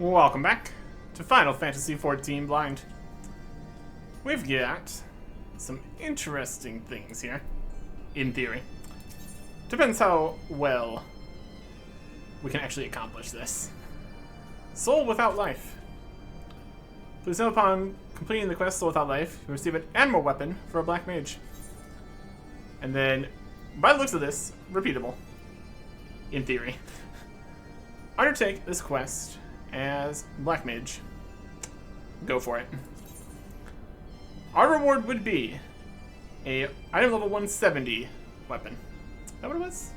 Welcome back to Final Fantasy XIV Blind. We've got some interesting things here, in theory. Depends how well we can actually accomplish this. Soul Without Life. Please note upon completing the quest Soul Without Life, you receive an animal weapon for a black mage. And then, by the looks of this, repeatable. In theory. Undertake this quest as Black Mage. Go for it. Our reward would be a item level 170 weapon. Is that what it was?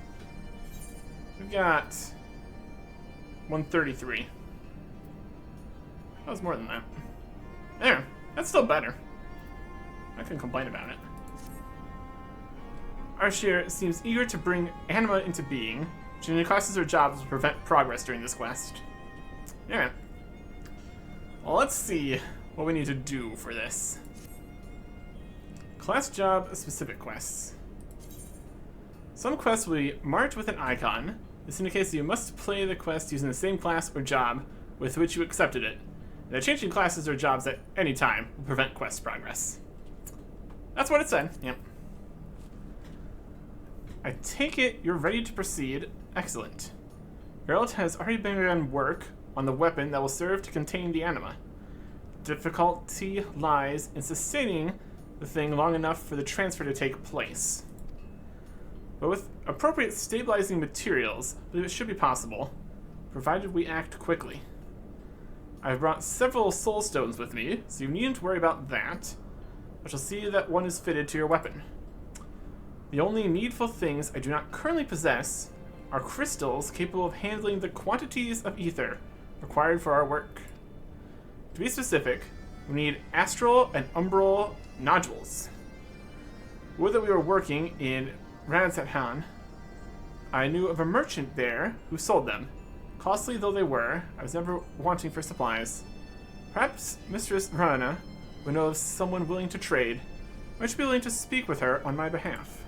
We've got 133. That was more than that. There, that's still better. I can complain about it. Arshir seems eager to bring anima into being. Changing classes or jobs will prevent progress during this quest. Alright. Well, let's see what we need to do for this. Class job specific quests. Some quests will be marked with an icon. This indicates that you must play the quest using the same class or job with which you accepted it. And that changing classes or jobs at any time will prevent quest progress. That's what it said. Yep. I take it you're ready to proceed. Excellent. Geralt has already begun work on the weapon that will serve to contain the anima. Difficulty lies in sustaining the thing long enough for the transfer to take place. But with appropriate stabilizing materials, I believe it should be possible, provided we act quickly. I've brought several soul stones with me, so you needn't worry about that. I shall see that one is fitted to your weapon. The only needful things I do not currently possess are crystals capable of handling the quantities of ether required for our work. To be specific, we need astral and umbral nodules. Would that we were working in Revenant, I knew of a merchant there who sold them. Costly though they were, I was never wanting for supplies. Perhaps Mistress Rana would know of someone willing to trade. I should be willing to speak with her on my behalf.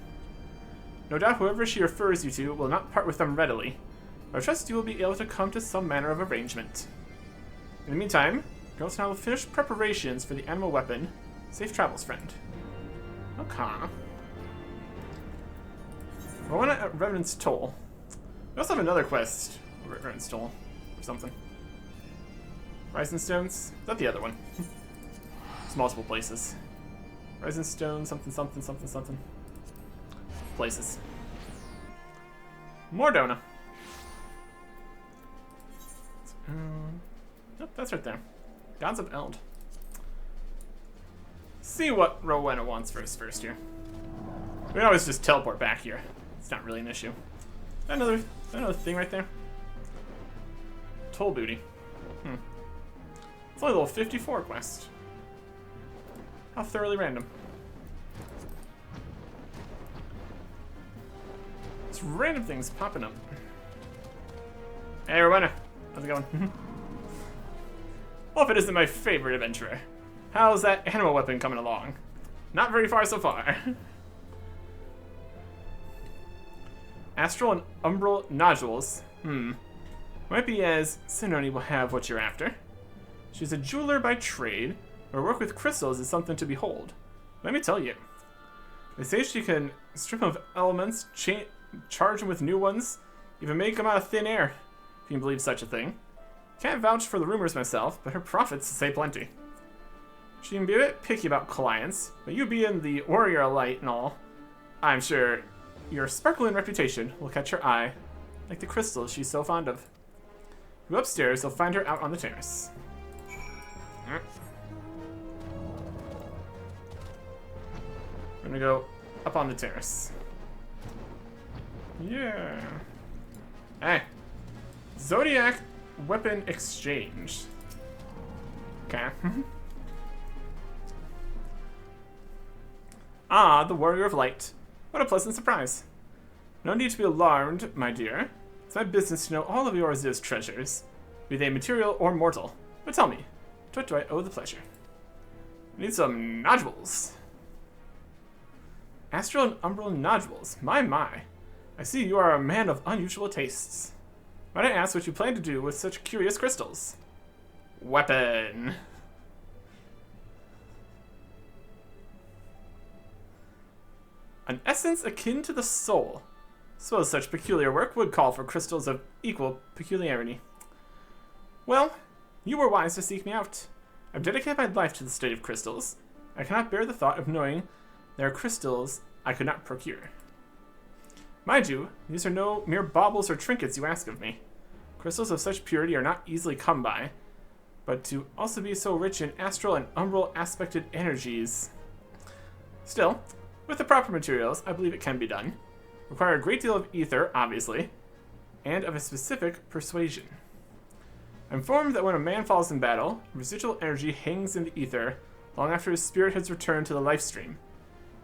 No doubt whoever she refers you to will not part with them readily, but I trust you will be able to come to some manner of arrangement. In the meantime, Geralt and I will finish preparations for the animal weapon. Safe travels, friend. Okay. We're on at Revenant's Toll. We also have another quest over at Revenant's Toll, or something. Rising Stones? Is that the other one? There's multiple places. Rising Stone, something, something, something, something. Places. Mordona. Nope, that's right there. Gods of Eld. See what Rowena wants for us first here. We can always just teleport back here. It's not really an issue. Another thing right there. Toll booty. It's only a level 54 quest. How thoroughly random. It's random things popping up. Hey, Rowena. How's it going? Well, if it isn't my favorite adventurer. How's that animal weapon coming along? Not very far so far. Astral and umbral nodules. Might be as Sinoni will have what you're after. She's a jeweler by trade. Her work with crystals is something to behold. Let me tell you. They say she can strip them of elements, charge them with new ones, even make them out of thin air, if you can believe such a thing. Can't vouch for the rumors myself, but her profits say plenty. She can be a bit picky about clients, but you being the warrior light and all, I'm sure your sparkling reputation will catch her eye, like the crystals she's so fond of. Go upstairs, you'll find her out on the terrace. We're gonna go up on the terrace. Yeah. Hey. Zodiac weapon exchange. Okay. Ah, the Warrior of Light. What a pleasant surprise. No need to be alarmed, my dear. It's my business to know all of yours' treasures, be they material or mortal. But tell me, to what do I owe the pleasure? I need some nodules. Astral and umbral nodules. My. I see you are a man of unusual tastes. Might I ask what you plan to do with such curious crystals? Weapon. An essence akin to the soul. Suppose such peculiar work would call for crystals of equal peculiarity. Well, you were wise to seek me out. I've dedicated my life to the study of crystals. I cannot bear the thought of knowing there are crystals I could not procure. Mind you, these are no mere baubles or trinkets you ask of me. Crystals of such purity are not easily come by, but to also be so rich in astral and umbral aspected energies. Still, with the proper materials, I believe it can be done. Require a great deal of ether, obviously, and of a specific persuasion. I'm informed that when a man falls in battle, residual energy hangs in the ether long after his spirit has returned to the life stream.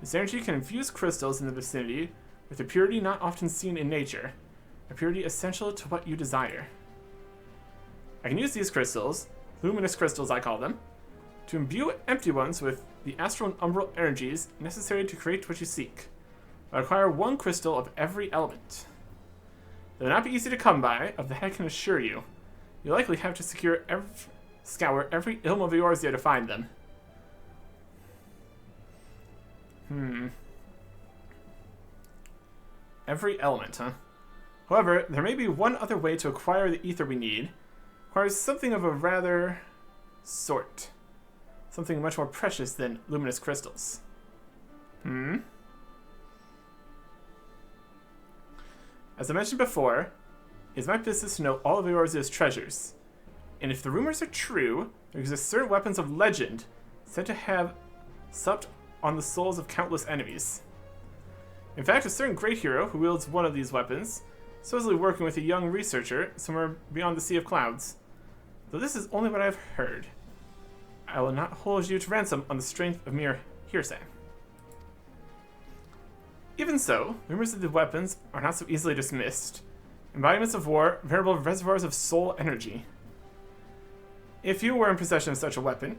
This energy can infuse crystals in the vicinity with a purity not often seen in nature, a purity essential to what you desire. I can use these crystals, luminous crystals I call them, to imbue empty ones with the astral and umbral energies necessary to create what you seek. I require one crystal of every element. They will not be easy to come by, of that I can assure you. You'll likely have to scour every ilm of Eorzea to find them. Every element, huh? However, there may be one other way to acquire the ether we need. Requires something of a rather sort. Something much more precious than luminous crystals. As I mentioned before, it is my business to know all of Eorzea's treasures. And if the rumors are true, there exist certain weapons of legend said to have supped on the souls of countless enemies. In fact, a certain great hero who wields one of these weapons, supposedly working with a young researcher somewhere beyond the Sea of Clouds. Though this is only what I've heard. I will not hold you to ransom on the strength of mere hearsay. Even so, rumors of the weapons are not so easily dismissed. Embodiments of war, veritable reservoirs of soul energy. If you were in possession of such a weapon,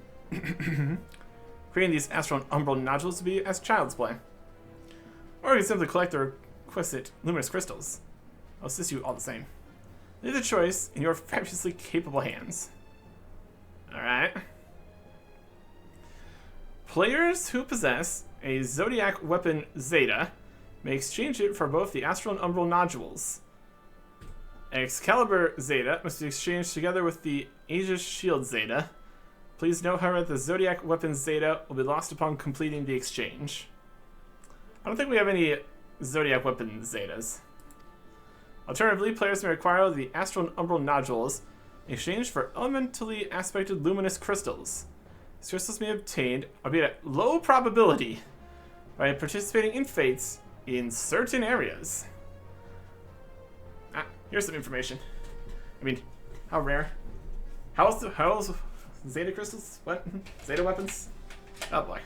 creating these astral and umbral nodules would be as child's play. Or you could simply collect the requisite luminous crystals. I'll assist you all the same. Leave the choice in your fabulously capable hands. Alright. Players who possess a Zodiac weapon Zeta may exchange it for both the astral and umbral nodules. Excalibur Zeta must be exchanged together with the Aegis Shield Zeta. Please note, however, that the Zodiac weapon Zeta will be lost upon completing the exchange. I don't think we have any Zodiac weapon Zetas. Alternatively, players may acquire the astral and umbral nodules in exchange for elementally aspected luminous crystals. These crystals may be obtained, albeit at low probability, by participating in fates in certain areas. Here's some information. I mean, how rare? How's Zeta crystals? What? Zeta weapons? Oh boy.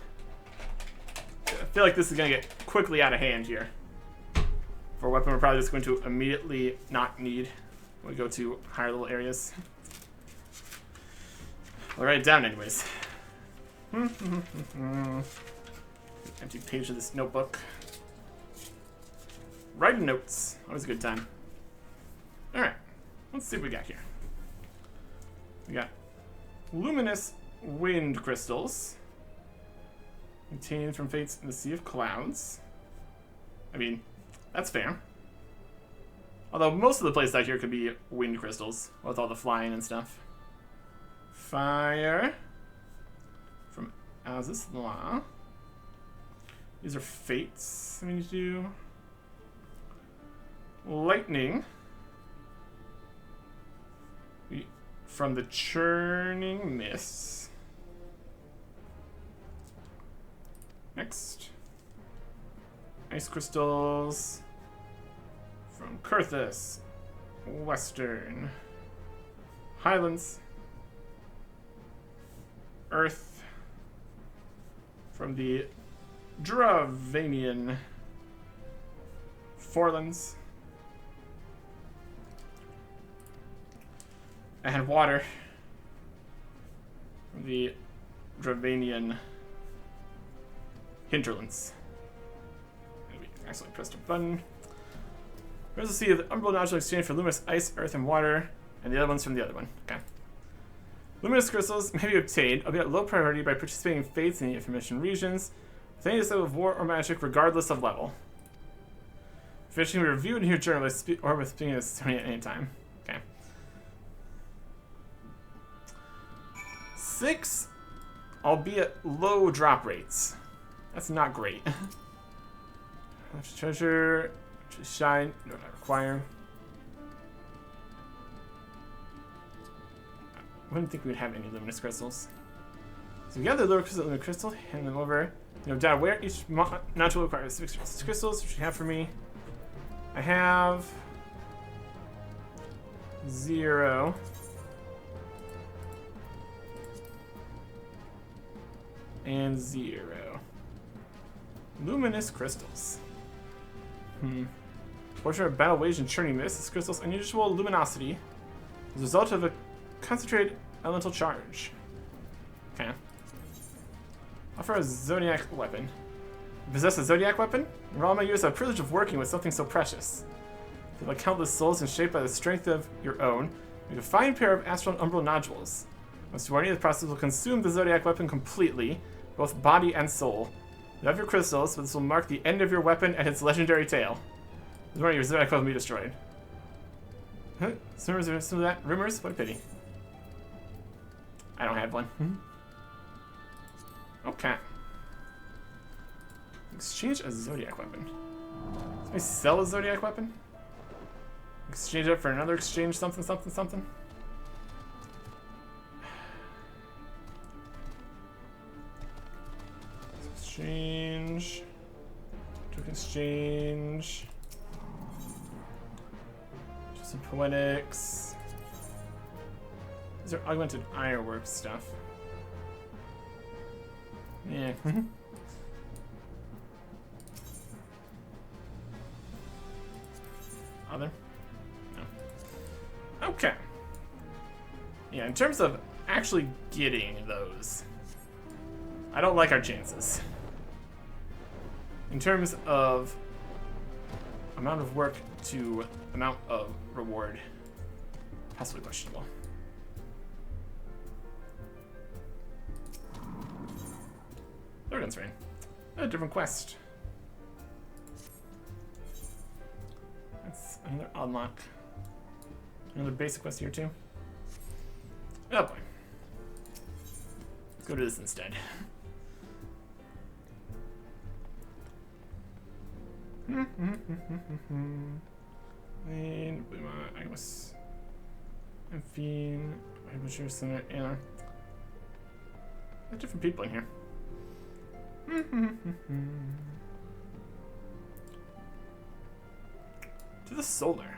I feel like this is gonna get quickly out of hand here. For a weapon we're probably just going to immediately not need when we go to higher level areas. I'll write it down anyways. Empty page of this notebook. Writing notes. Always a good time. Alright. Let's see what we got here. We got luminous wind crystals. Obtained from fates in the Sea of Clouds. I mean, that's fair. Although most of the places out here could be wind crystals with all the flying and stuff. Fire. From Az's Law. These are fates I need to do. Lightning. From the Churning Mists. Next. Ice crystals. From Kurthus. Western. Highlands. Earth. From the Dravanian Forelands. And water. From the Dravanian Hinterlands. And we accidentally pressed a button. Here's the Sea of the Umbral Nodule exchange for luminous ice, earth, and water, and the other one's from the other one. Okay. Luminous crystals may be obtained, albeit at low priority, by participating in fates in the aforementioned regions, with any type of war or magic, regardless of level. Fish can be reviewed in your journal or with speaking of Sony at any time. Okay. 6, albeit low drop rates. That's not great. Treasure, shine, no, not require. I wouldn't think we would have any luminous crystals. So we got the luminous crystal, hand them over. You know, down where each nodule requires 6 crystals, which you have for me. I have 0. And 0. Luminous crystals. Portion of battle waged in churning mist. This crystal's unusual luminosity is a result of a concentrated elemental charge. Okay. Offer a zodiac weapon. You possess a zodiac weapon? Rama, you have the privilege of working with something so precious. Like countless souls and shaped by the strength of your own, make a fine pair of astral and umbral nodules. Once you are near, the process will consume the zodiac weapon completely, both body and soul. You have your crystals, but this will mark the end of your weapon and its legendary tale. This morning your zodiac weapon will be destroyed. Huh? Some of that? Rumors? What a pity. I don't have one. Okay. Exchange a zodiac weapon. Can we sell a zodiac weapon? Exchange it for another exchange something something something? Exchange. Token exchange. Just some poetics. These are augmented ironwork stuff. Yeah. Other? No. Okay. Yeah, in terms of actually getting those, I don't like our chances. In terms of amount of work to amount of reward, possibly questionable. Lorgan's Reign. A different quest. That's another unlock. Another basic quest here too. Oh boy. Let's go to this instead. And I was Fiend, Butcher Center, and there's different people in here. To the solar.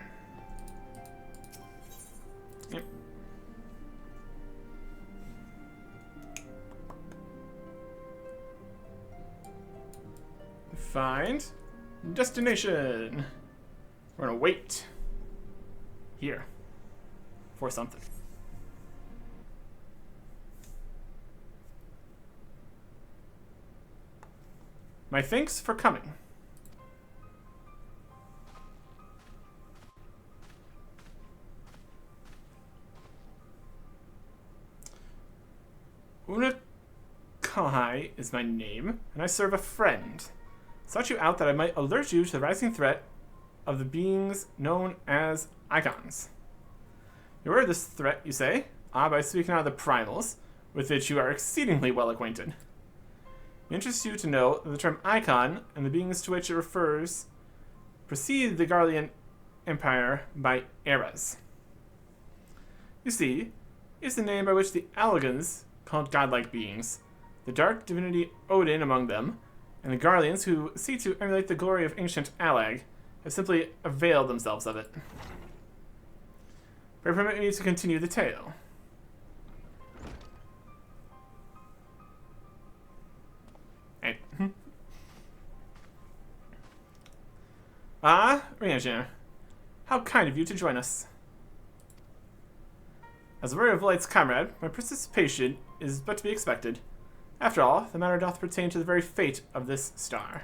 Yep. Find destination. We're gonna wait here for something. My thanks for coming. Unakai is my name, and I serve a friend. Sought you out that I might alert you to the rising threat of the beings known as Icons. You're aware of this threat, you say? Ah, by speaking out of the primals, with which you are exceedingly well acquainted. It interests you to know that the term Icon, and the beings to which it refers, precede the Garlean Empire by eras. You see, it's the name by which the Allagans, called godlike beings, the dark divinity Odin among them, and the Garleans, who seek to emulate the glory of ancient Allag, have simply availed themselves of it. But permit me to continue the tale. Hey. Ah, Ranger. How kind of you to join us. As a Warrior of Light's comrade, my participation is but to be expected. After all, the matter doth pertain to the very fate of this star.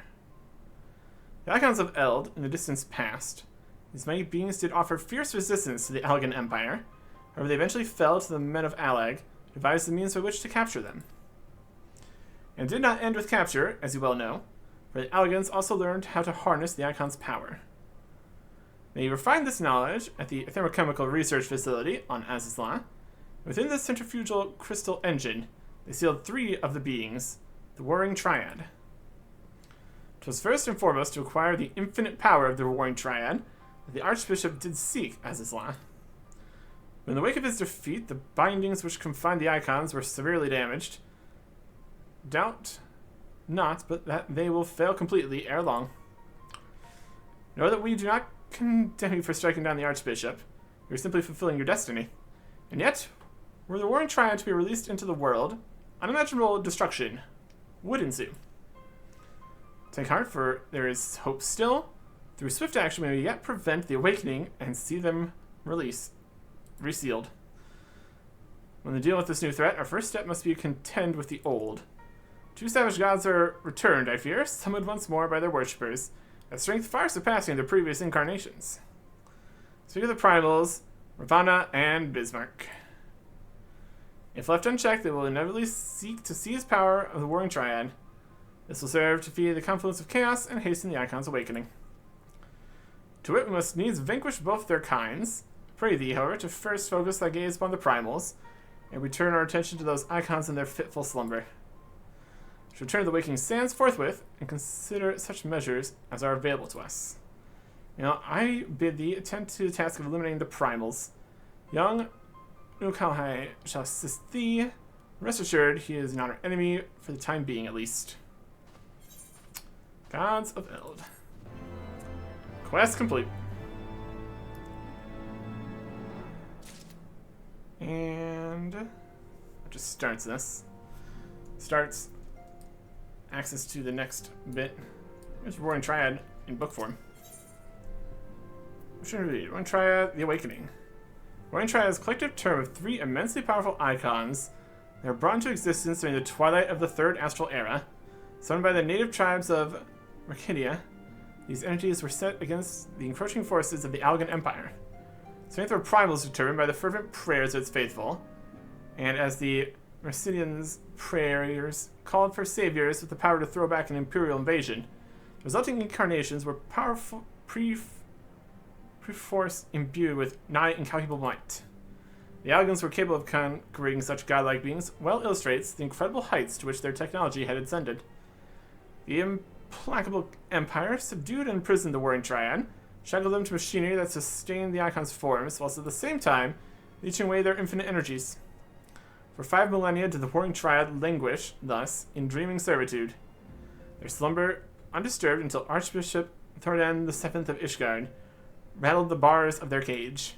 The Icons of Eld, in the distance past, these mighty beings did offer fierce resistance to the Allagan Empire. However, they eventually fell to the men of Allag, devised the means by which to capture them. And it did not end with capture, as you well know, for the Allagans also learned how to harness the Icon's power. They refined this knowledge at the Thermochemical Research Facility on Azizla. Within the centrifugal crystal engine, they sealed 3 of the beings, the Warring Triad. It was first and foremost to acquire the infinite power of the Warring Triad that the Archbishop did seek Azizla. In the wake of his defeat, the bindings which confined the Icons were severely damaged. Doubt not, but that they will fail completely ere long. Know that we do not condemn you for striking down the Archbishop. You are simply fulfilling your destiny. And yet, were the Warring Triad to be released into the world, unimaginable destruction would ensue. Take heart, for there is hope still. Through swift action, we may yet prevent the awakening and see them resealed. When they deal with this new threat, our first step must be to contend with the old. 2 savage gods are returned, I fear, summoned once more by their worshippers, a strength far surpassing their previous incarnations. Speak of the primals, Ravana and Bismarck. If left unchecked, they will inevitably seek to seize power of the Warring Triad. This will serve to feed the confluence of chaos and hasten the Icon's awakening. To it, we must needs vanquish both their kinds. Pray thee, however, to first focus thy gaze upon the primals, and we turn our attention to those Icons in their fitful slumber. We should return to the waking sands forthwith, and consider such measures as are available to us. Now, I bid thee attend to the task of eliminating the primals. Young Ukalhai shall assist thee. Rest assured, he is not our enemy, for the time being at least. Gods of Eld. Quest complete. And it just starts this. Starts access to the next bit. Here's Roaring Triad in book form. What should we read? Roaring Triad, The Awakening. Roaring Triad is a collective term of 3 immensely powerful icons that were brought into existence during the twilight of the Third Astral Era. Summoned by the native tribes of Mercadia, these entities were set against the encroaching forces of the Allagan Empire. The strength of primal is determined by the fervent prayers of its faithful, and as the Mercidians' prayers called for saviors with the power to throw back an imperial invasion, the resulting incarnations were powerful force imbued with nigh incalculable might. The Allagans were capable of conquering such godlike beings, well illustrates the incredible heights to which their technology had ascended. The implacable empire subdued and imprisoned the Warring Triad, shackled them to machinery that sustained the Icon's forms, whilst at the same time leeching away their infinite energies. For 5 millennia did the Warring Triad languish, thus, in dreaming servitude. Their slumber undisturbed until Archbishop Thordan VII of Ishgard rattled the bars of their cage.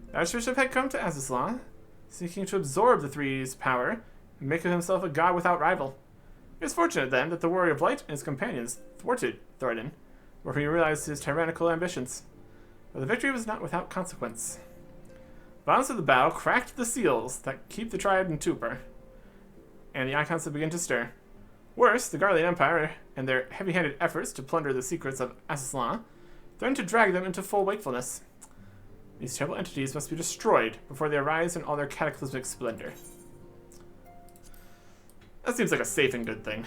The Archbishop had come to Azizla, seeking to absorb the Three's power and make of himself a god without rival. It was fortunate, then, that the Warrior of Light and his companions thwarted Thordan, where he realized his tyrannical ambitions. But the victory was not without consequence. Violence of the bow cracked the seals that keep the Triad in torpor, and the Icons had begun to stir. Worse, the Garlean Empire and their heavy-handed efforts to plunder the secrets of Azizla threatened to drag them into full wakefulness. These terrible entities must be destroyed before they arise in all their cataclysmic splendor. That seems like a safe and good thing.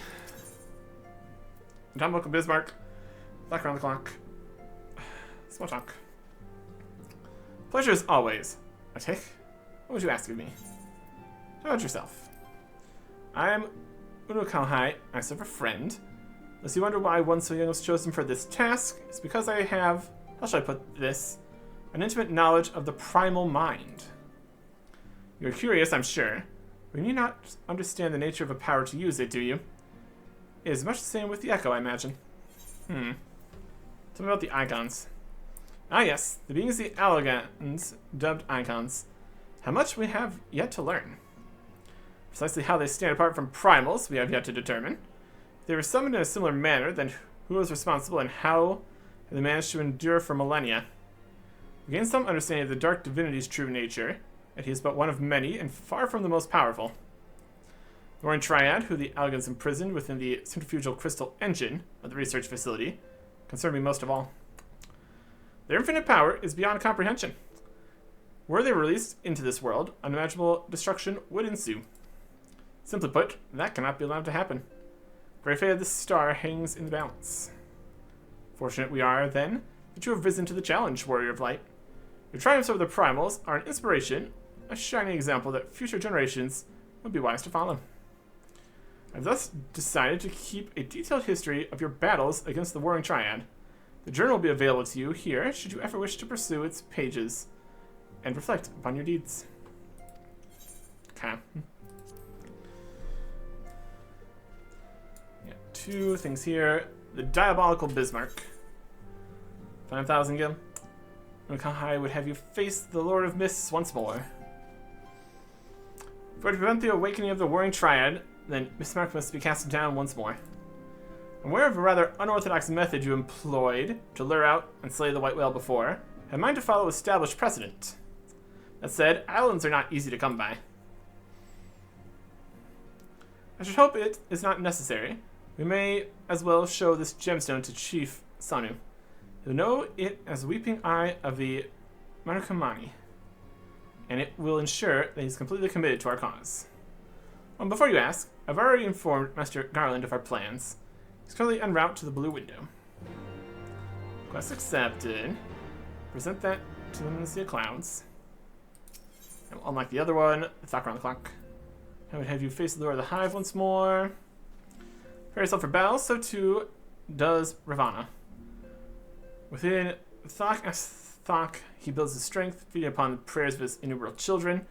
John Welcome Bismarck. Back around the clock. Small talk. Pleasure as always. Atik, what would you ask of me? How about yourself? I am Unukalhai. I serve a friend. Unless you wonder why one so young was chosen for this task, it's because I have, how shall I put this, an intimate knowledge of the primal mind. You're curious, I'm sure, but you need not understand the nature of a power to use it, do you? It is much the same with the Echo, I imagine. Tell me about the Icons. Ah yes, the beings the Allagans dubbed Icons. How much we have yet to learn. Precisely how they stand apart from primals we have yet to determine. If they were summoned in a similar manner, then who was responsible and how they managed to endure for millennia? We gain some understanding of the dark divinity's true nature, and he is but one of many and far from the most powerful. The Warring Triad, who the Allagans imprisoned within the centrifugal crystal engine of the research facility, concern me most of all. Their infinite power is beyond comprehension. Were they released into this world, unimaginable destruction would ensue. Simply put, that cannot be allowed to happen. The very fate of this star hangs in the balance. Fortunate we are, then, that you have risen to the challenge, Warrior of Light. Your triumphs over the primals are an inspiration, a shining example that future generations would be wise to follow. I've thus decided to keep a detailed history of your battles against the Warring Triad. The journal will be available to you here should you ever wish to pursue its pages and reflect upon your deeds. Okay. Yeah, 2 things here. The Diabolical Bismarck. 5,000 gil. Look how high I would have you face the Lord of Mists once more. For to prevent the awakening of the Warring Triad, then Bismarck must be cast down once more. I'm aware of a rather unorthodox method you employed to lure out and slay the White Whale before. I have mind to follow established precedent. That said, islands are not easy to come by. I should hope it is not necessary. We may as well show this gemstone to Chief Sanu. He'll know it as Weeping Eye of the Marukamani, and it will ensure that he's completely committed to our cause. Well, before you ask, I've already informed Master Garland of our plans. He's currently en route to the Blue Window. Quest accepted. Present that to them in the Sea of Clouds. And we'll unlock the other one, the Clock Around the Clock. I would have you face the door of the Hive once more. Prepare yourself for battle, so too does Ravana. Within Thok, he builds his strength, feeding upon the prayers of his innumerable children.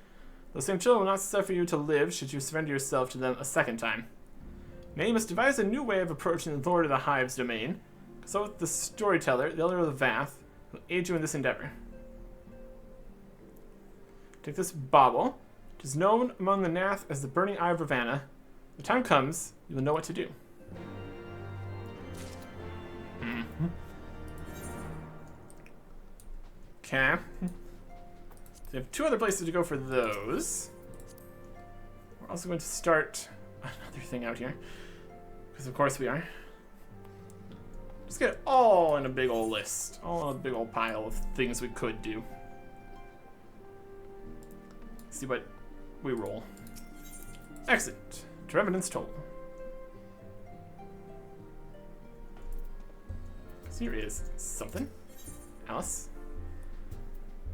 Those same children will not suffer you to live should you surrender yourself to them a second time. Now you must devise a new way of approaching the Lord of the Hive's domain. So with the storyteller, the Elder of the Vath, will aid you in this endeavor. Take this bauble. It is known among the Nath as the Burning Eye of Ravana. When the time comes, you will know what to do. Okay. So we have 2 other places to go for those. We're also going to start another thing out here. Because of course we are. Just get it all in a big old list. All in a big old pile of things we could do. See what we roll. Exit to Revenant's Toll. So here is something. Alice.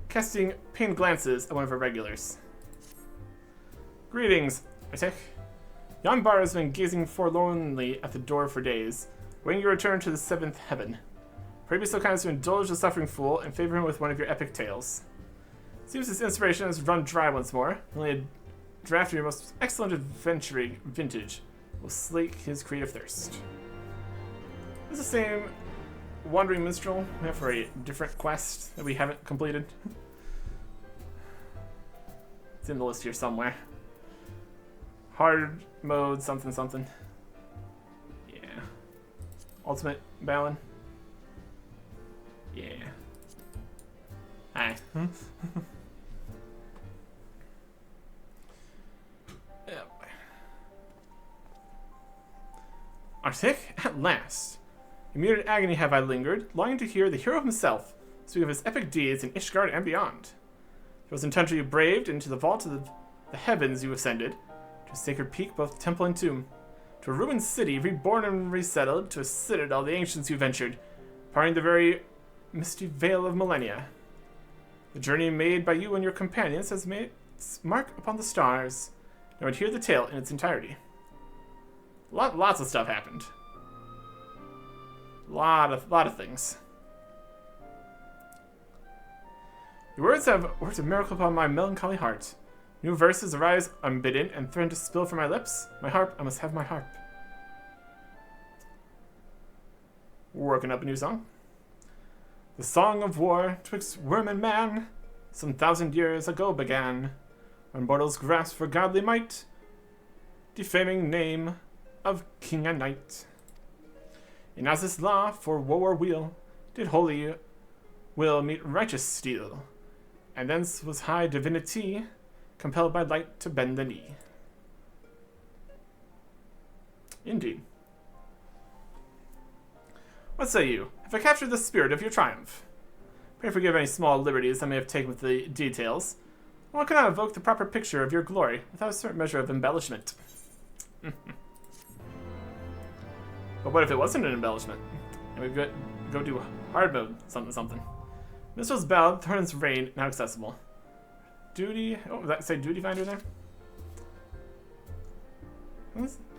Casting pained glances at one of her regulars. Greetings, Itek. Yon Bar has been gazing forlornly at the door for days, waiting your return to the 7th heaven. Pray be so kind as to indulge the suffering fool and favor him with one of your epic tales. Seems his inspiration has run dry once more. Only a draft of your most excellent adventuring vintage will slake his creative thirst. This is the same Wandering Minstrel we have for a different quest that we haven't completed. It's in the list here somewhere. Hard mode something something. Yeah. Ultimate Balin. Yeah. Hi. Yep. Arctic, at last. In muted agony have I lingered, longing to hear the hero himself speak of his epic deeds in Ishgard and beyond. It was in country you braved, into the vault of the heavens you ascended, to a sacred peak, both temple and tomb, to a ruined city, reborn and resettled, to a citadel the ancients you ventured, parting the very misty veil of millennia. The journey made by you and your companions has made its mark upon the stars. Now I'd hear the tale in its entirety. Lots of stuff happened. Lot of things. Your words have worked a miracle upon my melancholy heart. New verses arise unbidden and threaten to spill from my lips. My harp, I must have my harp. Working up a new song. The song of war twixt worm and man, some 1,000 years ago began, when mortals grasp for godly might, defaming name of king and knight. And as this law for woe or weal did holy will meet righteous steel, and thence was high divinity compelled by light to bend the knee. Indeed. What say you? Have I captured the spirit of your triumph? Pray forgive any small liberties I may have taken with the details. One cannot evoke the proper picture of your glory without a certain measure of embellishment. But what if it wasn't an embellishment? And we go do hard mode, something. Minstrel's Ballad, Thornton's Reign, now accessible. Duty, oh, did that say Duty Finder there?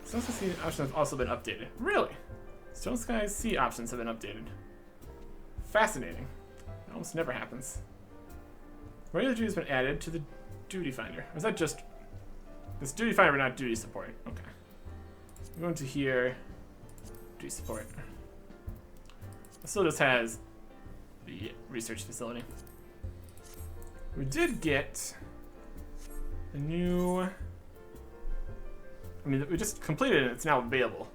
Stone Sky Sea options have also been updated. Really? Stone Sky Sea options have been updated. Fascinating. It almost never happens. Regular duty has been added to the Duty Finder. Or is that just... This Duty Finder, but not Duty Support. Okay. I'm going to here... Duty Support. It still just has the research facility. We did get a new... I mean, we just completed it and it's now available.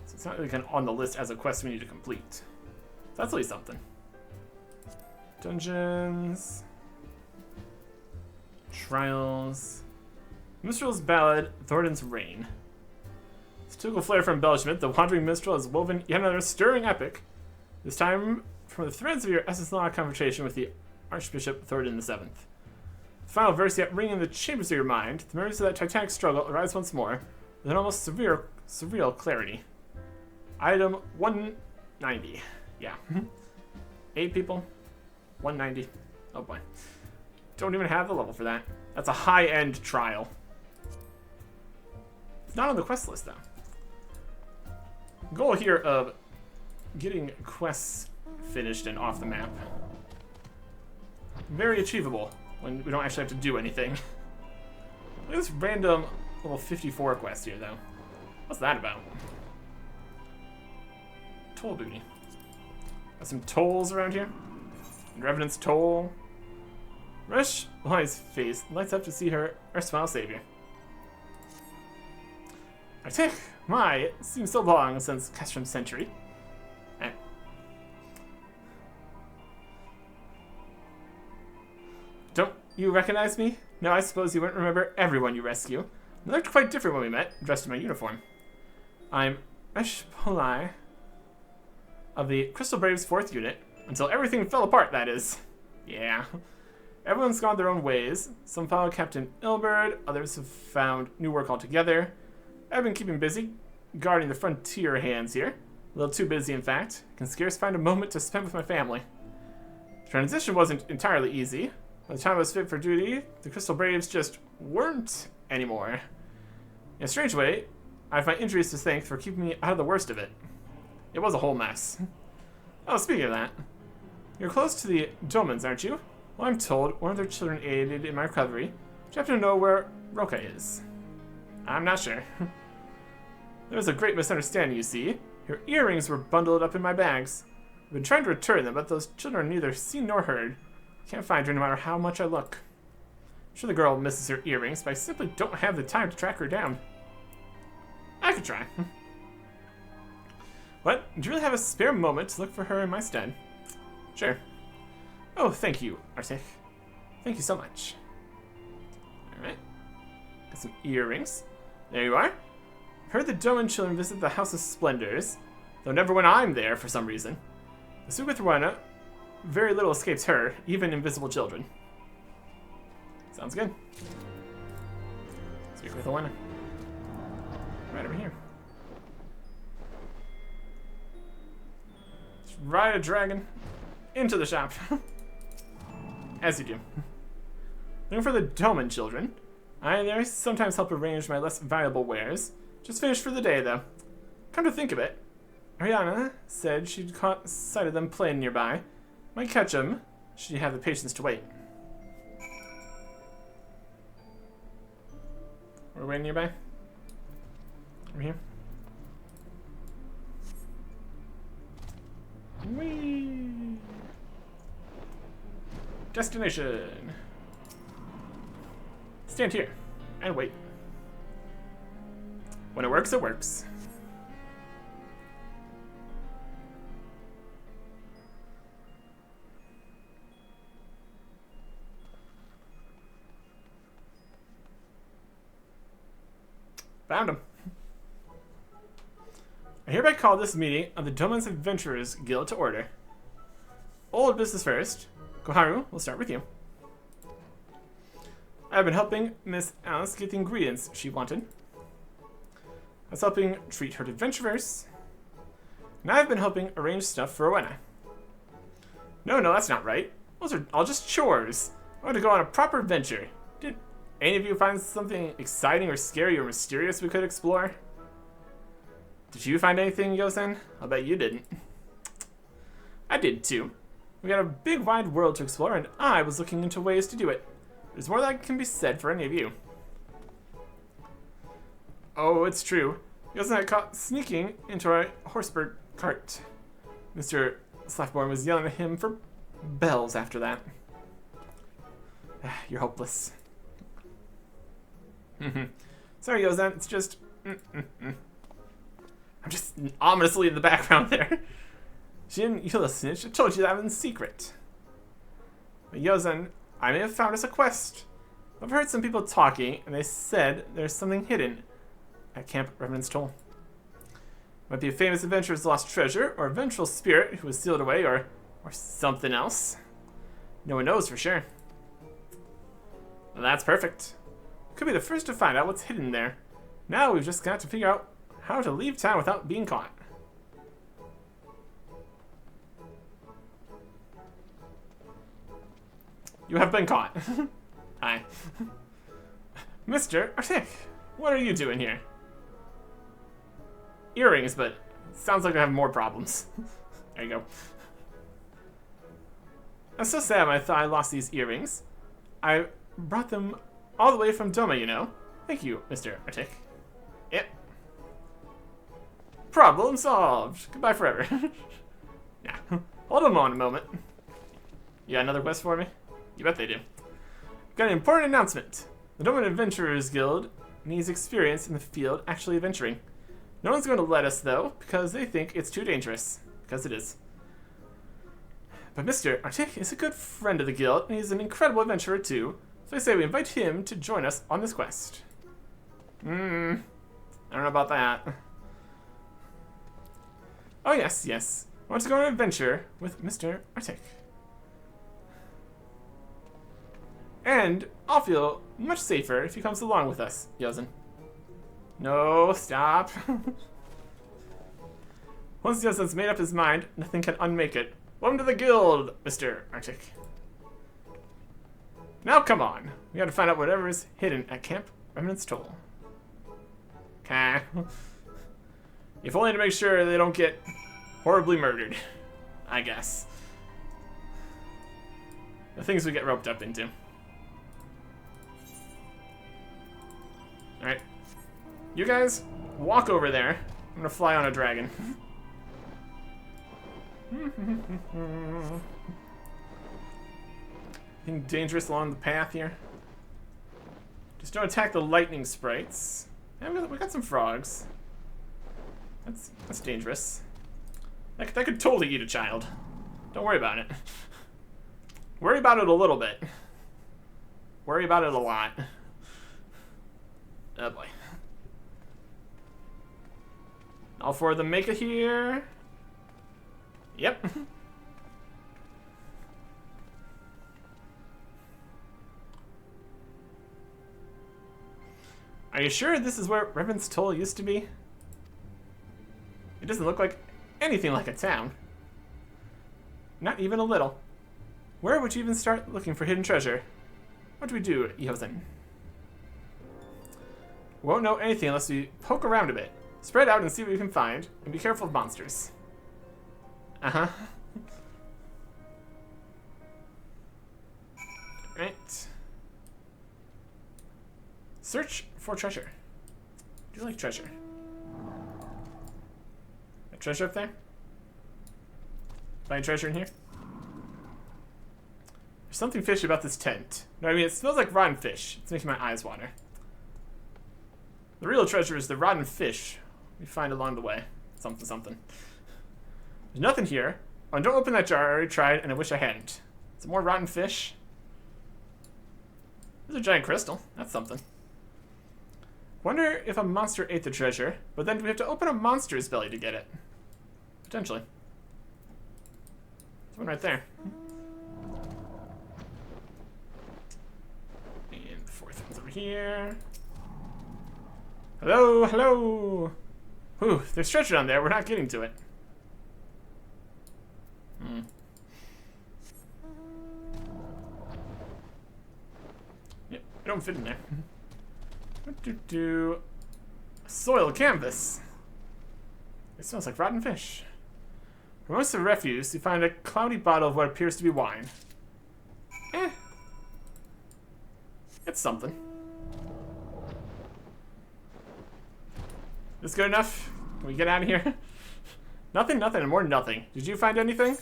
So it's not really kind of on the list as a quest we need to complete. So that's at least something. Dungeons. Trials. Minstrel's Ballad, Thornton's Reign. Typical flair for embellishment, the Wandering Minstrel has woven yet another stirring epic. This time from the threads of your Essence-Law conversation with the Archbishop Thornton VII. The final verse yet ringing in the chambers of your mind, the memories of that titanic struggle arise once more, with an almost surreal clarity. Item 190. Yeah. 8 people. 190. Oh boy. Don't even have the level for that. That's a high-end trial. It's not on the quest list, though. Goal here of getting quests finished and off the map. Very achievable when we don't actually have to do anything. Look at this random little 54 quest here, though. What's that about? Toll booty. Got some tolls around here. Revenant's toll. Rush Li's face lights up to see her erstwhile savior. I take my, it seems so long since Castrum Century. Don't you recognize me? No, I suppose you wouldn't remember everyone you rescue. You looked quite different when we met, dressed in my uniform. I'm Resh Polai of the Crystal Braves 4th Unit, until everything fell apart, that is. Yeah. Everyone's gone their own ways. Some followed Captain Ilberd, others have found new work altogether. I've been keeping busy, guarding the frontier hands here. A little too busy, in fact. I can scarce find a moment to spend with my family. The transition wasn't entirely easy. By the time I was fit for duty, the Crystal Braves just weren't anymore. In a strange way, I have my injuries to thank for keeping me out of the worst of it. It was a whole mess. Oh, speaking of that, you're close to the Domans, aren't you? Well, I'm told one of their children aided in my recovery. Do you happen to know where Roka is? I'm not sure. There was a great misunderstanding, you see. Your earrings were bundled up in my bags. I've been trying to return them, but those children are neither seen nor heard. Can't find her no matter how much I look. I'm sure the girl misses her earrings, but I simply don't have the time to track her down. I could try. What? Do you really have a spare moment to look for her in my stead? Sure. Oh, thank you, Arctic. Thank you so much. Alright. Got some earrings. There you are. I've heard the Doman children visit the House of Splendors, though never when I'm there for some reason. The Speak with Rowena, very little escapes her, even invisible children. Sounds good. Speak with Rowena. Right over here. Let's ride a dragon into the shop. As you do. Looking for the Doman children. I sometimes help arrange my less valuable wares. Just finished for the day, though. Come to think of it, Ariana said she'd caught sight of them playing nearby. Might catch them. Should you have the patience to wait? We're waiting nearby. Over here. Whee! Destination. Stand here and wait. When it works, it works. Found him. I hereby call this meeting of the Doman's Adventurers Guild to order. Old business first. Koharu, we'll start with you. I've been helping Miss Alice get the ingredients she wanted. I was helping treat her adventurers. And I've been helping arrange stuff for Rowena. No, that's not right. Those are all just chores. I want to go on a proper adventure. Did any of you find something exciting or scary or mysterious we could explore? Did you find anything, Yozen? I'll bet you didn't. I did too. We got a big wide world to explore, and I was looking into ways to do it. There's more that can be said for any of you. Oh, it's true. Yozen got caught sneaking into our horsebird cart. Mr. Slackborn was yelling at him for bells after that. You're hopeless. Sorry, Yozen, it's just... I'm just ominously in the background there. She didn't yell a snitch. I told you that in secret. But Yozen, I may have found us a quest. I've heard some people talking, and they said there's something hidden at Camp Revenant's Toll. Might be a famous adventurer's lost treasure, or a vengeful spirit who was sealed away, or something else. No one knows for sure. Well, that's perfect. Could be the first to find out what's hidden there. Now we've just got to figure out how to leave town without being caught. You have been caught. Hi. Mr. Arctic, what are you doing here? Earrings, but sounds like I have more problems. There you go. I'm so sad I thought I lost these earrings. I brought them all the way from Doma, you know. Thank you, Mr. Arctic. Yep. Problem solved. Goodbye forever. Yeah. Hold on a moment. You got another quest for me? You bet they do. Got an important announcement. The Doma Adventurers Guild needs experience in the field actually adventuring. No one's going to let us, though, because they think it's too dangerous. Because it is. But Mr. Arctic is a good friend of the guild, and he's an incredible adventurer, too. So I say we invite him to join us on this quest. I don't know about that. Oh, yes. I want to go on an adventure with Mr. Arctic. And I'll feel much safer if he comes along with us, Yozen. No, stop. Once Yozen's made up his mind, nothing can unmake it. Welcome to the guild, Mr. Arctic. Now come on. We gotta find out whatever is hidden at Camp Revenant's Toll. Okay. If only to make sure they don't get horribly murdered, I guess. The things we get roped up into. Alright. You guys, walk over there. I'm gonna fly on a dragon. Anything dangerous along the path here? Just don't attack the lightning sprites. Yeah, we got some frogs. That's dangerous. That could totally eat a child. Don't worry about it. Worry about it a little bit. Worry about it a lot. Oh boy. All four of them make it here. Yep. Are you sure this is where Revenant's Toll used to be? It doesn't look like anything like a town. Not even a little. Where would you even start looking for hidden treasure? What do we do, Yozen? We won't know anything unless we poke around a bit. Spread out and see what we can find, and be careful of monsters. Uh-huh. Right. Search for treasure. Do you like treasure? A treasure up there? Find treasure in here? There's something fishy about this tent. No, I mean, it smells like rotten fish. It's making my eyes water. The real treasure is the rotten fish we find along the way. Something. There's nothing here. Oh, and don't open that jar. I already tried, and I wish I hadn't. Is it more rotten fish? There's a giant crystal. That's something. Wonder if a monster ate the treasure, but then do we have to open a monster's belly to get it? Potentially. There's one right there. And the fourth one's over here. Hello. Whew, there's treasure down there. We're not getting to it. Yep, I don't fit in there. Soil canvas. It smells like rotten fish. For most of the refuse, you find a cloudy bottle of what appears to be wine. It's something. This good enough? Can we get out of here? Nothing, and more nothing. Did you find anything?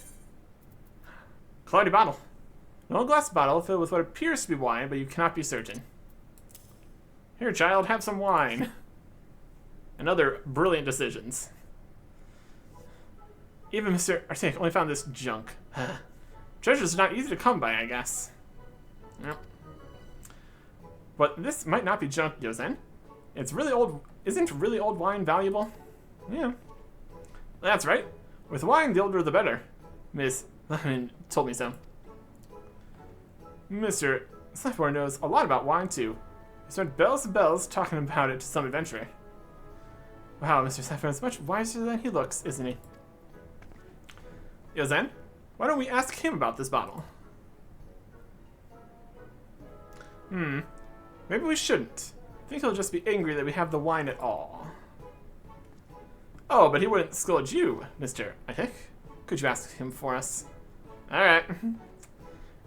Cloudy bottle. An old glass bottle filled with what appears to be wine, but you cannot be certain. Here, child, have some wine. And other brilliant decisions. Even Mr. Arctic only found this junk. Treasures are not easy to come by, I guess. Yep. But this might not be junk, Yozen. It's really old. Isn't really old wine valuable? Yeah. That's right. With wine, the older the better. Told me so. Mr. Slifford knows a lot about wine, too. He spent bells and bells talking about it to some adventurer. Wow, Mr. Slifford is much wiser than he looks, isn't he? Yozen, why don't we ask him about this bottle? Maybe we shouldn't. I think he'll just be angry that we have the wine at all. Oh, but he wouldn't scold you, Mr. I think. Could you ask him for us? Alright.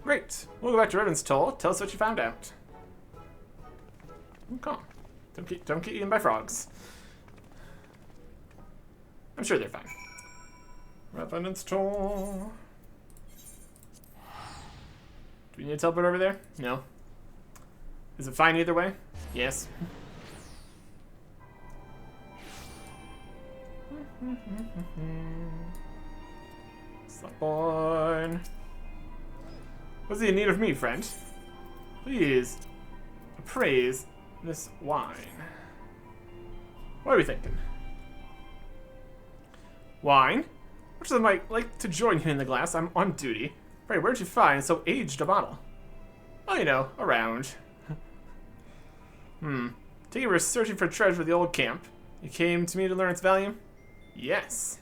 Great. We'll go back to Revenant's Toll. Tell us what you found out. Okay. Don't get eaten by frogs. I'm sure they're fine. Revenant's Toll. Do we need to teleport over there? No. Is it fine either way? Yes. Slapborn. What's he in need of me, friend? Please appraise this wine. What are we thinking? Wine? Much as I might like to join you in the glass, I'm on duty. Pray, where'd you find so aged a bottle? Oh, you know, around. Take you were searching for treasure at the old camp. You came to me to learn its value? Yes.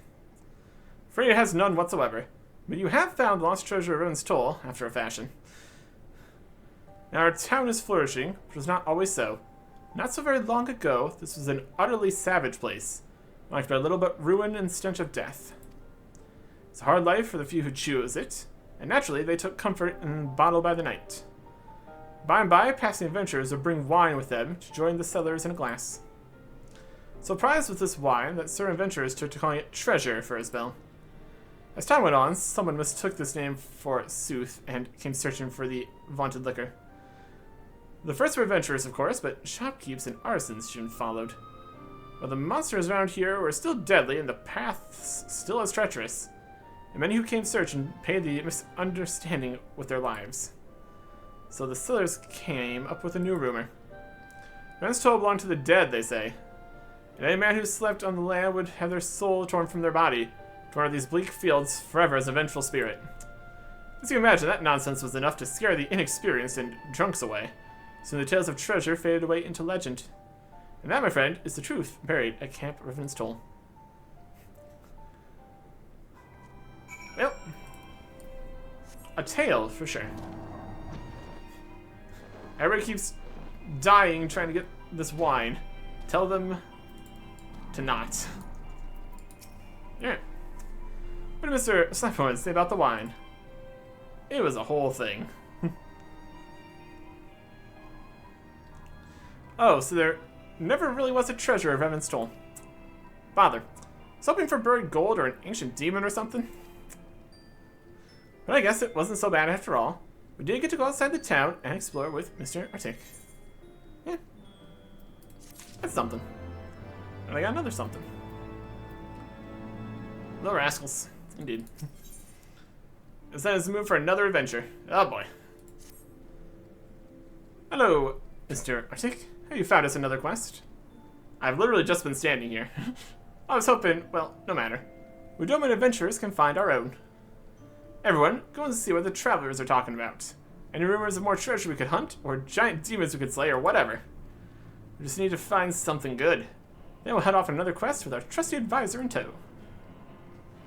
Afraid it has none whatsoever. But you have found lost treasure of Revenant's Toll, after a fashion. Now our town is flourishing, which was not always so. Not so very long ago, this was an utterly savage place, marked by little but ruin and stench of death. It's a hard life for the few who choose it, and naturally they took comfort in bottle by the night. By and by, passing adventurers would bring wine with them to join the settlers in a glass. So prized with this wine that certain adventurers took to calling it treasure for a spell. As time went on, someone mistook this name for sooth and came searching for the vaunted liquor. The first were adventurers, of course, but shopkeepers and artisans soon followed. But the monsters around here were still deadly and the paths still as treacherous, and many who came searching paid the misunderstanding with their lives. So the settlers came up with a new rumor. Revenant's Toll belonged to the dead, they say. And any man who slept on the land would have their soul torn from their body, torn out these bleak fields forever as a vengeful spirit. As you can imagine, that nonsense was enough to scare the inexperienced and drunks away. Soon the tales of treasure faded away into legend. And that, my friend, is the truth buried at Camp Revenant's Toll. Well, a tale for sure. Everybody keeps dying trying to get this wine. Tell them to not. Alright. What did Mr. Slapphorn say about the wine? It was a whole thing. Oh, so there never really was a treasure of Revenant's Toll. Bother. I was hoping for buried gold or an ancient demon or something. But I guess it wasn't so bad after all. We did get to go outside the town and explore with Mr. Arctic. Yeah. That's something. And I got another something. Little rascals. Indeed. It's time to move for another adventure. Oh boy. Hello, Mr. Arctic. Have you found us another quest? I've literally just been standing here. I was hoping, well, no matter. We Domain adventurers can find our own. Everyone, go and see what the travelers are talking about. Any rumors of more treasure we could hunt, or giant demons we could slay, or whatever. We just need to find something good. Then we'll head off on another quest with our trusty advisor in tow.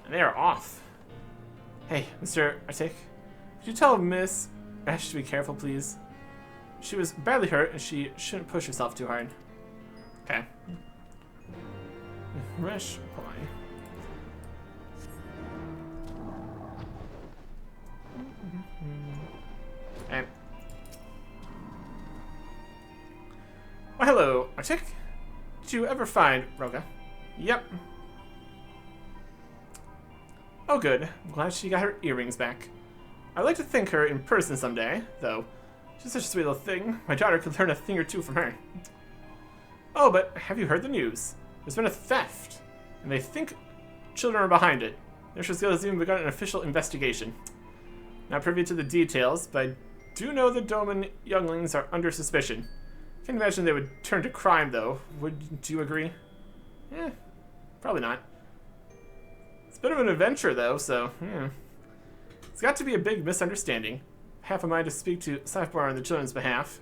And they are off. Hey, Mr. Arctic, could you tell Miss Ash to be careful, please? She was badly hurt, and she shouldn't push herself too hard. Okay. Rush pie. Okay. Well, hello, Arctic. Did you ever find Roga? Yep. Oh, good. I'm glad she got her earrings back. I'd like to thank her in person someday, though. She's such a sweet little thing. My daughter could learn a thing or two from her. Oh, but have you heard the news? There's been a theft, and they think children are behind it. Nurse's Guild has even begun an official investigation. Not privy to the details, but I do know the Doman younglings are under suspicion. Can't imagine they would turn to crime, though. Would you agree? Probably not. It's a bit of an adventure, though, so, It's got to be a big misunderstanding. Half a mind to speak to Safbar on the children's behalf.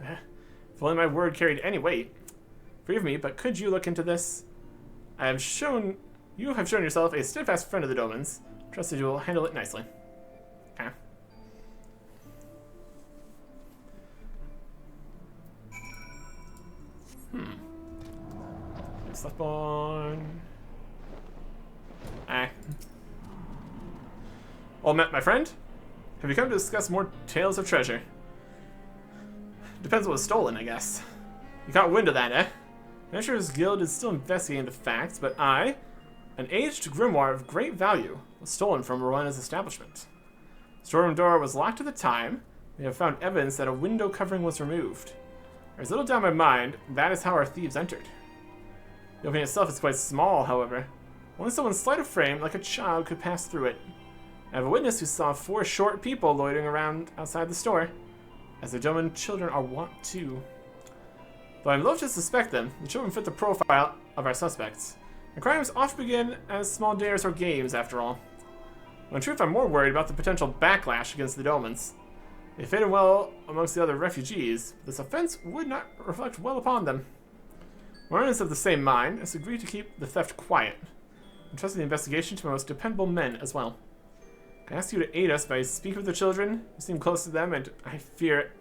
If only my word carried any weight. Forgive me, but could you look into this? You have shown yourself a steadfast friend of the Domans. Trust that you will handle it nicely. Okay. Safbar. Well met, my friend. Have you come to discuss more tales of treasure? Depends what was stolen, I guess. You caught wind of that, eh? Nurse's Guild is still investigating the facts, but an aged grimoire of great value, was stolen from Rowena's establishment. The storeroom door was locked at the time. We have found evidence that a window covering was removed. There's little doubt in my mind that is how our thieves entered. The opening itself is quite small, however. Only someone slight of frame, like a child, could pass through it. I have a witness who saw 4 short people loitering around outside the store, as the Doman children are wont to. Though I'm loath to suspect them, the children fit the profile of our suspects. The crimes often begin as small dares or games, after all. When in truth, I'm more worried about the potential backlash against the Domans. They fit in well amongst the other refugees, but this offense would not reflect well upon them. Warren is of the same mind, has agreed to keep the theft quiet, and trusted the investigation to my most dependable men as well. I ask you to aid us by speaking with the children. You seem close to them, and I fear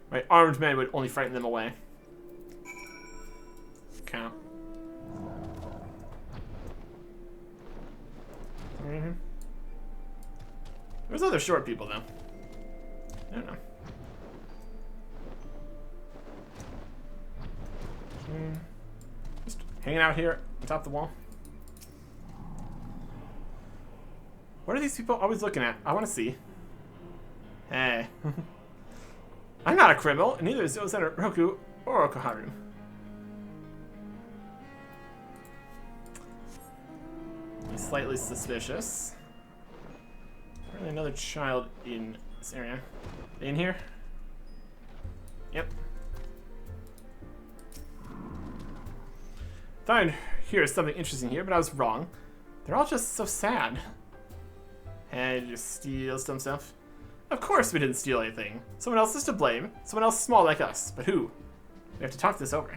my armed men would only frighten them away. Okay. There's other short people, though. I don't know. Just hanging out here on top of the wall. What are these people always looking at? I want to see. Hey. I'm not a criminal, and neither is Yoseta Roku or Okaharu. He's slightly suspicious. Apparently another child in this area. In here? Yep. Thought I'd hear something interesting here, but I was wrong. They're all just so sad. And just steal some stuff. Of course we didn't steal anything. Someone else is to blame. Someone else small like us. But who? We have to talk this over.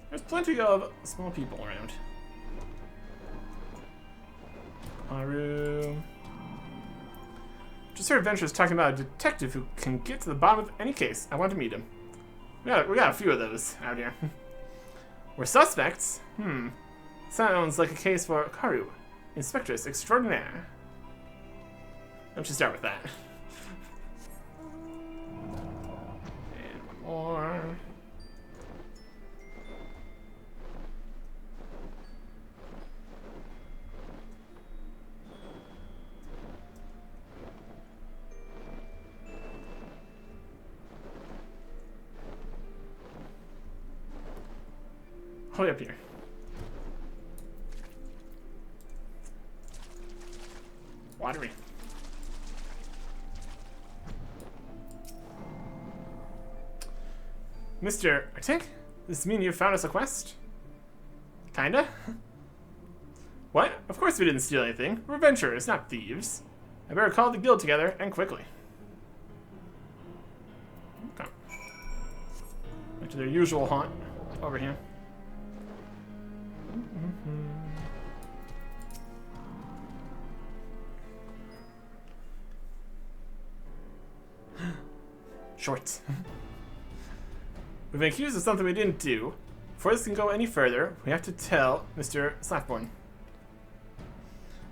There's plenty of small people around. Haru. Just heard adventurers talking about a detective who can get to the bottom of any case. I want to meet him. We got a few of those out here. We're suspects? Sounds like a case for Karu, Inspectress Extraordinaire. Why don't you start with that? And one more. Way up here. Watery. Mr. Arctic, does this mean you found us a quest? Kinda? What? Of course we didn't steal anything. We're adventurers, not thieves. I better call the guild together, and quickly. Back to their usual haunt over here. Shorts. We've been accused of something we didn't do. Before this can go any further, we have to tell Mr. Slackborn.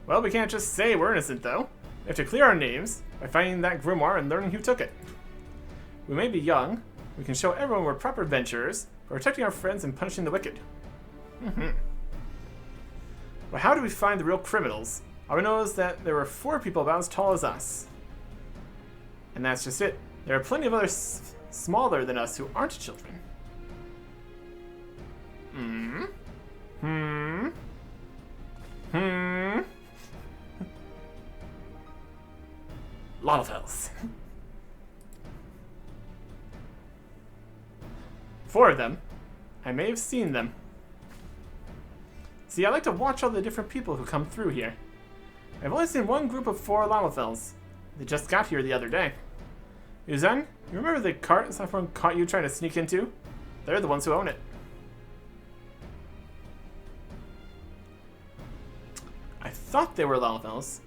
Well, we can't just say we're innocent, though. We have to clear our names by finding that grimoire and learning who took it. We may be young. We can show everyone we're proper adventurers, protecting our friends and punishing the wicked. But how do we find the real criminals? All we know is that there were 4 people about as tall as us. And that's just it. There are plenty of others smaller than us who aren't children. Lot of hells. 4 of them. I may have seen them. See, I like to watch all the different people who come through here. I've only seen one group of 4 Lalafels. They just got here the other day. Yuzan, you remember the cart someone caught you trying to sneak into? They're the ones who own it. I thought they were Lalafels.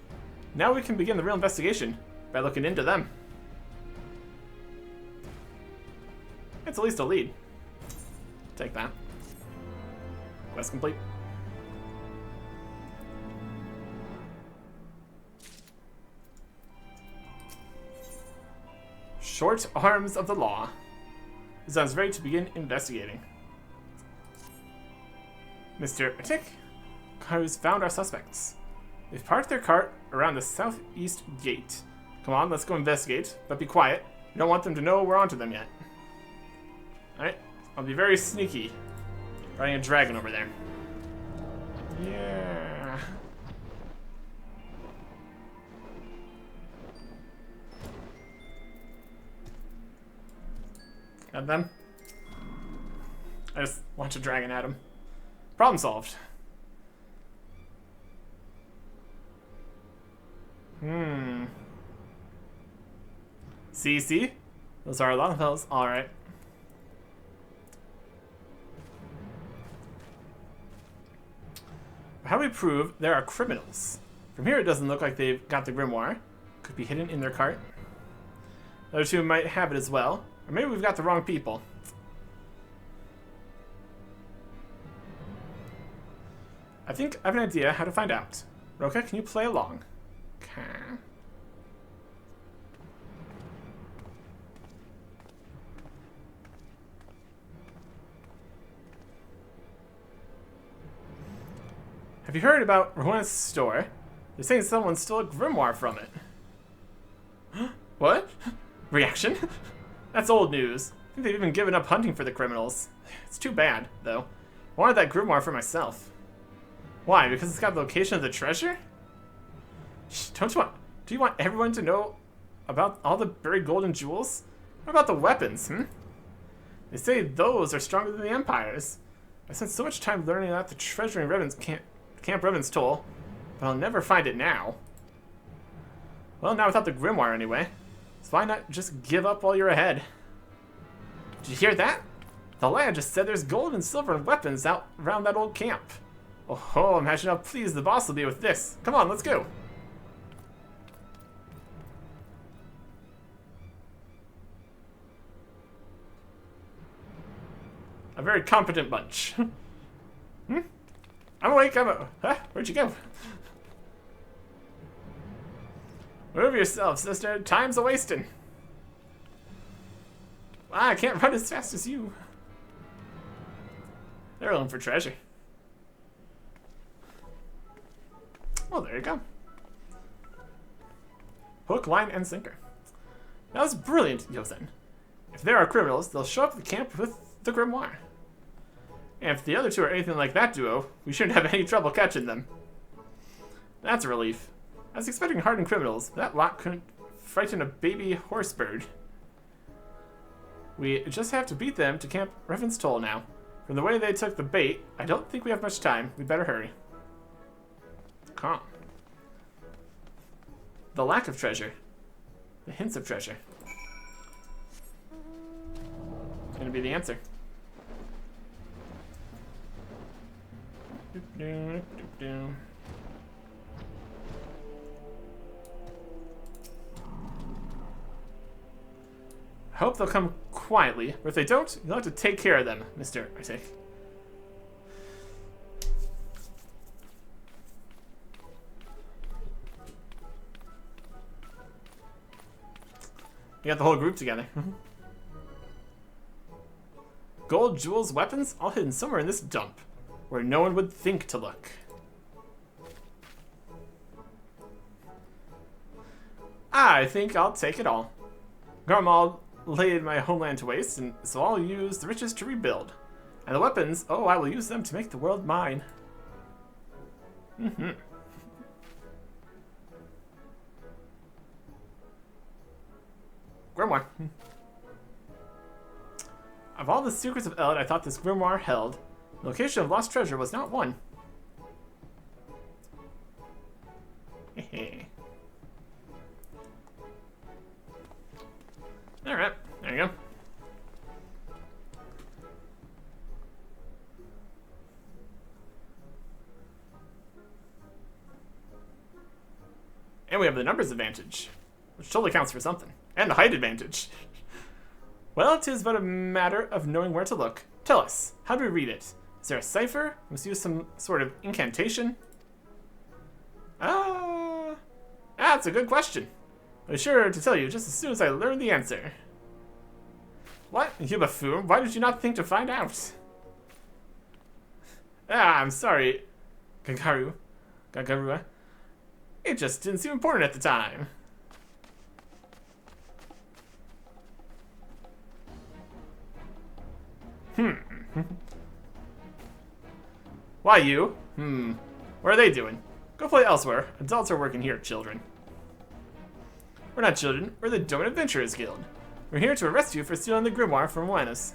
Now we can begin the real investigation by looking into them. It's at least a lead. Take that. Quest complete. Short arms of the law. Yuzan's ready to begin investigating. Mr. Atik has found our suspects. They've parked their cart around the southeast gate. Come on, let's go investigate, but be quiet. We don't want them to know we're onto them yet. Alright, I'll be very sneaky. Riding a dragon over there. Yeah. Got them? I just launch a dragon at him. Problem solved. See? Those are a lot of those. Alright. How do we prove there are criminals? From here it doesn't look like they've got the grimoire. Could be hidden in their cart. The other 2 might have it as well. Or maybe we've got the wrong people. I think I have an idea how to find out. Roka, can you play along? Okay. Have you heard about Revenant's store? They're saying someone stole a grimoire from it. What? Reaction? That's old news. I think they've even given up hunting for the criminals. It's too bad, though. I wanted that grimoire for myself. Why? Because it's got the location of the treasure? Do you want everyone to know about all the buried gold and jewels? What about the weapons, They say those are stronger than the Empire's. I spent so much time learning about the treasure in Revenant's Camp Revenant's Toll, but I'll never find it now. Well, not without the grimoire anyway. So why not just give up while you're ahead? Did you hear that? The lad just said there's gold and silver and weapons out around that old camp. Oh, imagine how pleased the boss will be with this. Come on, let's go. A very competent bunch. I'm awake, Huh? Where'd you go? Move yourself, sister. Time's a-wasting. I can't run as fast as you. They're looking for treasure. Well, there you go. Hook, line, and sinker. That was brilliant, Yosen. If there are criminals, they'll show up at the camp with the grimoire. And if the other 2 are anything like that duo, we shouldn't have any trouble catching them. That's a relief. I was expecting hardened criminals, but that lot couldn't frighten a baby horse bird. We just have to beat them to Camp Revenant's Toll now. From the way they took the bait, I don't think we have much time. We better hurry. Calm. The lack of treasure. The hints of treasure. Gonna be the answer. I hope they'll come quietly, but if they don't, you'll have to take care of them, Mr. Isaac. You got the whole group together. Gold, jewels, weapons, all hidden somewhere in this dump, where no one would think to look. I think I'll take it all. Garmal laid my homeland to waste, and so I'll use the riches to rebuild. And the weapons, oh, I will use them to make the world mine. Grimoire. Of all the secrets of Eld I thought this grimoire held, the location of lost treasure was not one. Alright, there you go. And we have the numbers advantage, which totally counts for something. And the height advantage. Well, 'tis but a matter of knowing where to look. Tell us, how do we read it? Is there a cipher? Must use some sort of incantation? That's a good question. I'll be sure to tell you just as soon as I learn the answer. What? You buffoon? Why did you not think to find out? I'm sorry, Gagarua. It just didn't seem important at the time. Why you? What are they doing? Go play elsewhere. Adults are working here, children. We're not children. We're the Doman Adventurers Guild. We're here to arrest you for stealing the grimoire from Juanis.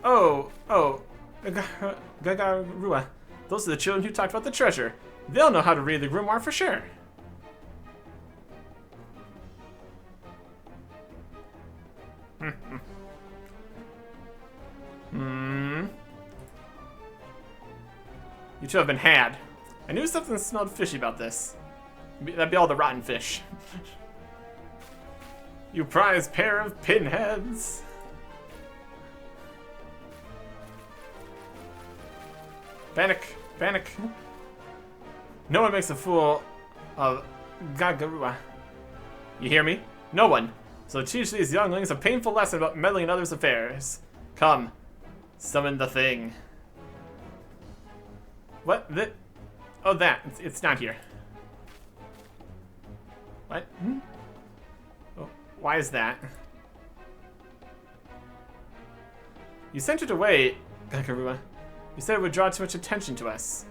Oh, Gagarua. Those are the children who talked about the treasure. They'll know how to read the grimoire for sure. You two have been had. I knew something smelled fishy about this. That'd be all the rotten fish. You prize pair of pinheads. Panic, panic. No one makes a fool of Gagarua. You hear me? No one. So teach these younglings a painful lesson about meddling in others' affairs. Come, summon the thing. What? Oh, that. It's not here. What? Oh, why is that? You sent it away, Gagarua. You said it would draw too much attention to us.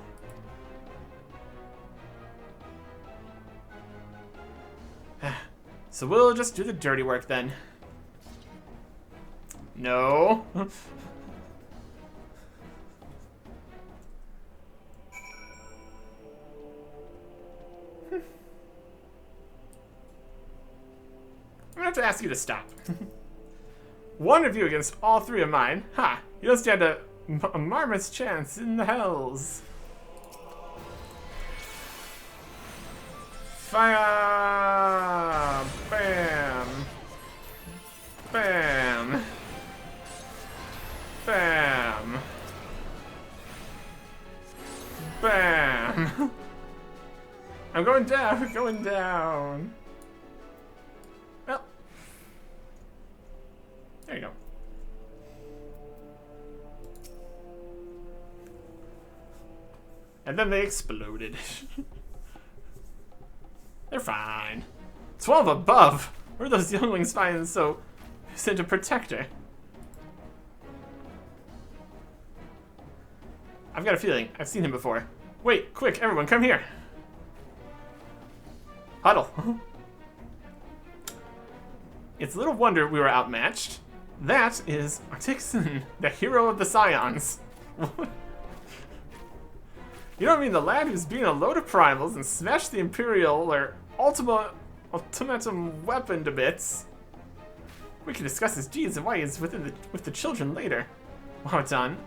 So we'll just do the dirty work then. No. I'm gonna have to ask you to stop. One of you against all three of mine. Ha! You don't stand a marmot's chance in the hells. Fire! Bam! Bam! Bam! Bam! I'm going down, going down. Well, there you go. And then they exploded. They're fine. 12 above! Where are those younglings finding so sent a protector? I've got a feeling. I've seen him before. Wait, quick, everyone, come here. Huddle. It's little wonder we were outmatched. That is Artixon, the hero of the Scions. You don't mean the lad who's beaten a load of primals and smashed the Imperial or ultimatum weapon to bits? We can discuss his deeds and why he's with the children later. Well done.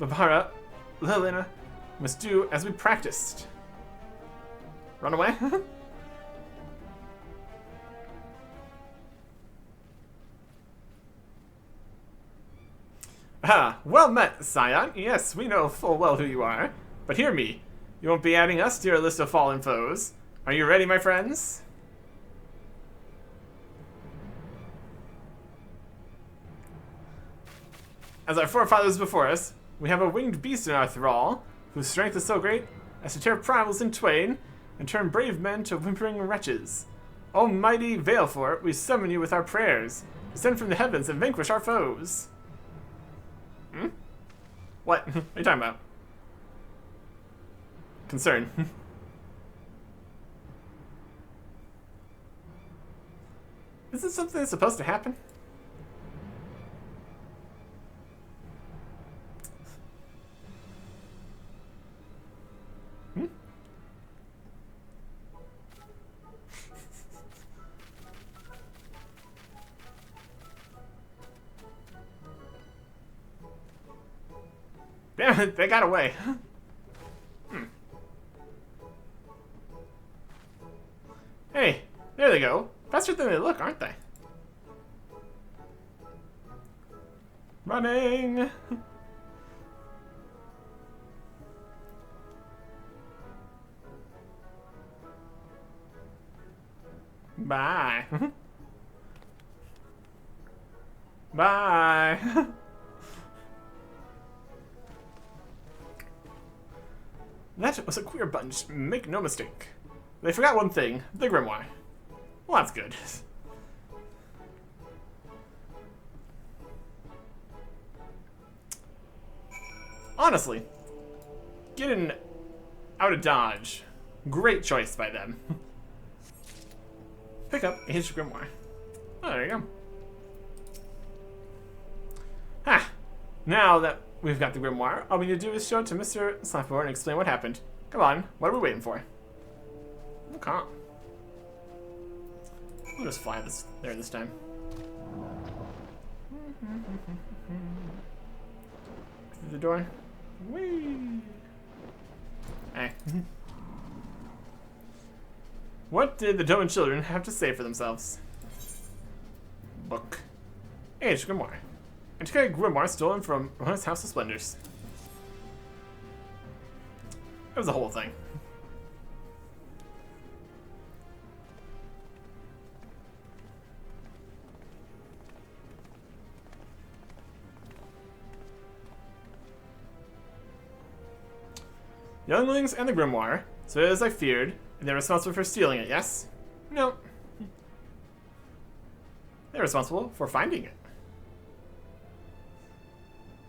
Barbara, Lilina, must do as we practiced. Run away? Ah, well met, Scion. Yes, we know full well who you are. But hear me, you won't be adding us to your list of fallen foes. Are you ready, my friends? As our forefathers before us, we have a winged beast in our thrall, whose strength is so great as to tear rivals in twain and turn brave men to whimpering wretches. Almighty Veilfor, we summon you with our prayers. Descend from the heavens and vanquish our foes. Hmm? What? What are you talking about? Concern. Is this something that's supposed to happen? Hmm? Damn it, they got away. Hmm. Hey, there they go. Faster than they look, aren't they? Running! Bye. Bye. That was a queer bunch, make no mistake. They forgot one thing, the grimoire. Well, that's good. Honestly, getting out of Dodge, great choice by them. Pick up his grimoire. Oh, there you go. Ha! Now that we've got the grimoire, all we need to do is show it to Mr. Slapboard and explain what happened. Come on, what are we waiting for? Okay. We'll just fly there this time. Through the door. Whee! Hey. What did the Doman children have to say for themselves? Book. Age grimoire. Antique grimoire stolen from Rona's House of Splendors. It was a whole thing. Younglings and the grimoire, so as I feared, and they're responsible for stealing it, yes? No. They're responsible for finding it.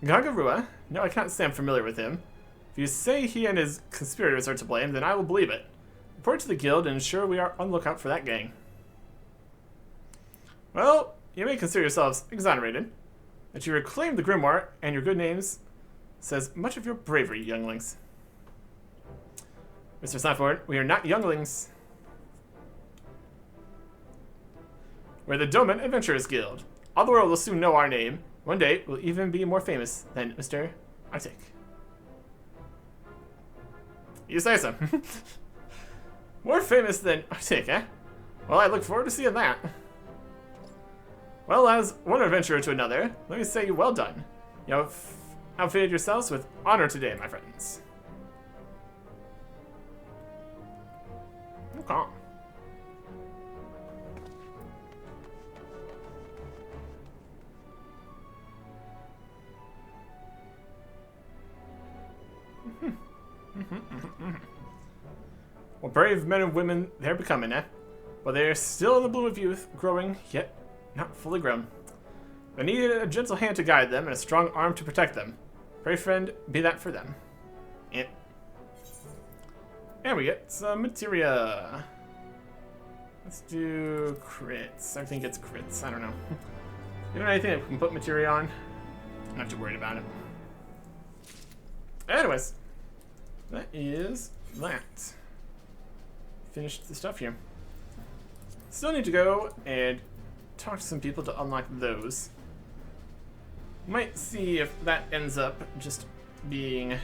Gagarua? No, I can't say I'm familiar with him. If you say he and his conspirators are to blame, then I will believe it. Report to the guild and ensure we are on the lookout for that gang. Well, you may consider yourselves exonerated. That you reclaim the grimoire and your good names says much of your bravery, younglings. Mr. Snapford, we are not younglings. We're the Doman Adventurers Guild. All the world will soon know our name. One day, we'll even be more famous than Mr. Arctic. You say so. More famous than Arctic, eh? Well, I look forward to seeing that. Well, as one adventurer to another, let me say well done. You have outfitted yourselves with honor today, my friends. Okay. Well, brave men and women they're becoming, eh? But they're still in the bloom of youth, growing, yet not fully grown. They needed a gentle hand to guide them and a strong arm to protect them. Pray, friend, be that for them. Yeah. And we get some materia. Let's do crits. Everything gets crits. I don't know. You know anything that we can put materia on? I'm not too worried about it. Anyways, that is that. Finished the stuff here. Still need to go and talk to some people to unlock those. Might see if that ends up just being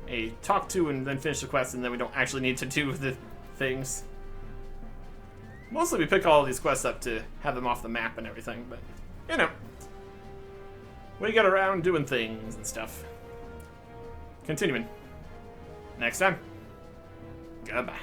a talk to and then finish the quest, and then we don't actually need to do the things. Mostly we pick all of these quests up to have them off the map and everything, but, you know. We get around doing things and stuff. Continuing. Next time. Goodbye.